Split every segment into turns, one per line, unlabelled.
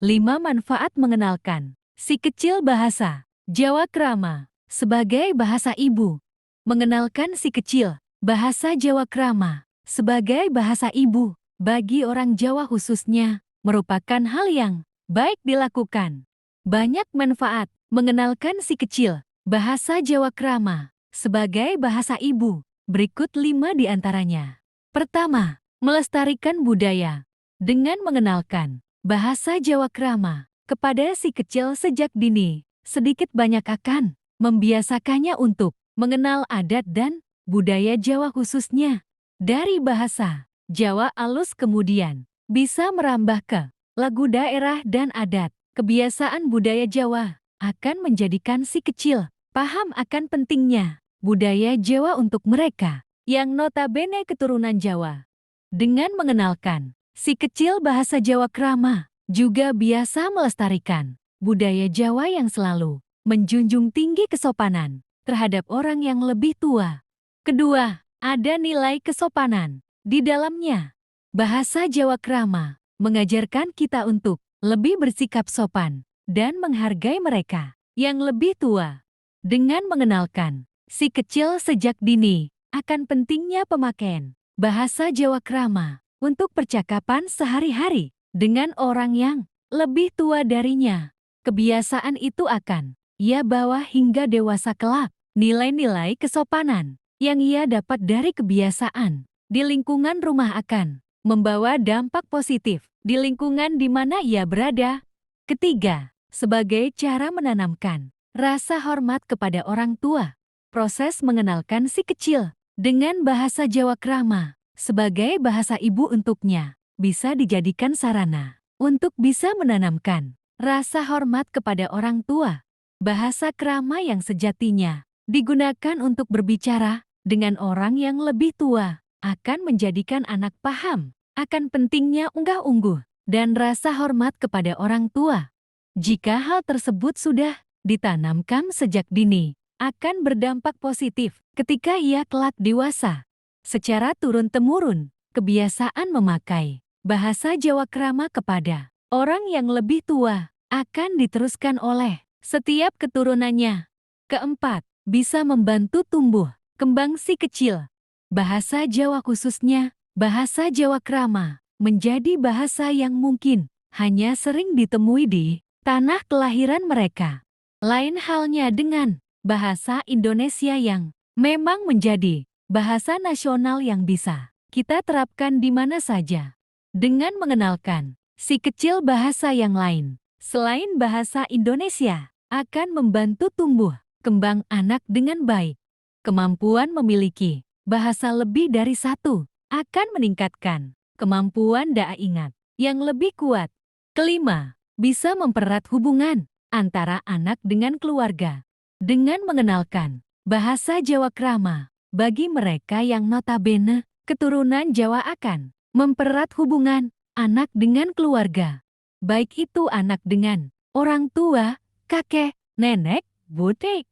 5 manfaat mengenalkan si kecil bahasa Jawa Krama sebagai bahasa ibu. Mengenalkan si kecil bahasa Jawa Krama sebagai bahasa ibu bagi orang Jawa khususnya merupakan hal yang baik dilakukan. Banyak manfaat mengenalkan si kecil bahasa Jawa Krama sebagai bahasa ibu. Berikut 5 di antaranya. Pertama, melestarikan budaya. Dengan mengenalkan bahasa Jawa Krama kepada si kecil sejak dini, sedikit banyak akan membiasakannya untuk mengenal adat dan budaya Jawa khususnya. Dari bahasa Jawa alus kemudian bisa merambah ke lagu daerah dan adat. Kebiasaan budaya Jawa akan menjadikan si kecil paham akan pentingnya budaya Jawa untuk mereka yang notabene keturunan Jawa. Dengan mengenalkan si kecil bahasa Jawa Krama juga biasa melestarikan budaya Jawa yang selalu menjunjung tinggi kesopanan terhadap orang yang lebih tua. Kedua, ada nilai kesopanan di dalamnya. Bahasa Jawa Krama mengajarkan kita untuk lebih bersikap sopan dan menghargai mereka yang lebih tua. Dengan mengenalkan si kecil sejak dini akan pentingnya pemakaian bahasa Jawa Krama untuk percakapan sehari-hari dengan orang yang lebih tua darinya. Kebiasaan itu akan ia bawa hingga dewasa kelak. Nilai-nilai kesopanan yang ia dapat dari kebiasaan di lingkungan rumah akan membawa dampak positif di lingkungan di mana ia berada. Ketiga, sebagai cara menanamkan rasa hormat kepada orang tua. Proses mengenalkan si kecil dengan bahasa Jawa Krama sebagai bahasa ibu untuknya bisa dijadikan sarana untuk bisa menanamkan rasa hormat kepada orang tua. Bahasa Krama yang sejatinya digunakan untuk berbicara dengan orang yang lebih tua akan menjadikan anak paham akan pentingnya unggah-ungguh dan rasa hormat kepada orang tua. Jika hal tersebut sudah ditanamkan sejak dini, akan berdampak positif ketika ia kelak dewasa. Secara turun-temurun, kebiasaan memakai bahasa Jawa Krama kepada orang yang lebih tua akan diteruskan oleh setiap keturunannya. Keempat, bisa membantu tumbuh kembang si kecil. Bahasa Jawa khususnya bahasa Jawa Krama menjadi bahasa yang mungkin hanya sering ditemui di tanah kelahiran mereka. Lain halnya dengan bahasa Indonesia yang memang menjadi bahasa nasional yang bisa kita terapkan di mana saja. Dengan mengenalkan si kecil bahasa yang lain selain bahasa Indonesia akan membantu tumbuh kembang anak dengan baik. Kemampuan memiliki bahasa lebih dari satu akan meningkatkan kemampuan daya ingat yang lebih kuat. Kelima, bisa mempererat hubungan antara anak dengan keluarga. Dengan mengenalkan bahasa Jawa Krama, bagi mereka yang notabene keturunan Jawa akan mempererat hubungan anak dengan keluarga. Baik itu anak dengan orang tua, kakek, nenek, bude,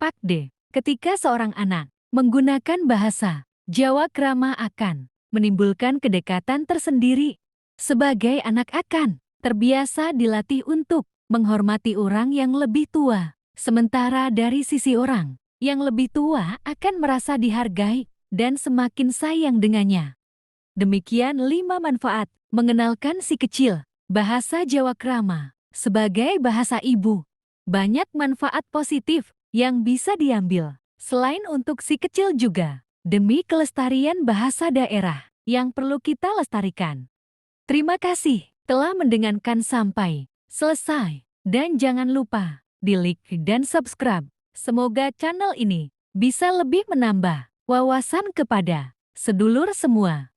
pakde. Ketika seorang anak menggunakan bahasa Jawa Krama akan menimbulkan kedekatan tersendiri. Sebagai anak akan terbiasa dilatih untuk menghormati orang yang lebih tua. Sementara dari sisi orang yang lebih tua akan merasa dihargai dan semakin sayang dengannya. Demikian 5 manfaat mengenalkan si kecil bahasa Jawa Krama sebagai bahasa ibu. Banyak manfaat positif yang bisa diambil. Selain untuk si kecil juga demi kelestarian bahasa daerah yang perlu kita lestarikan. Terima kasih telah mendengarkan sampai selesai. Dan jangan lupa di like dan subscribe. Semoga channel ini bisa lebih menambah wawasan kepada sedulur semua.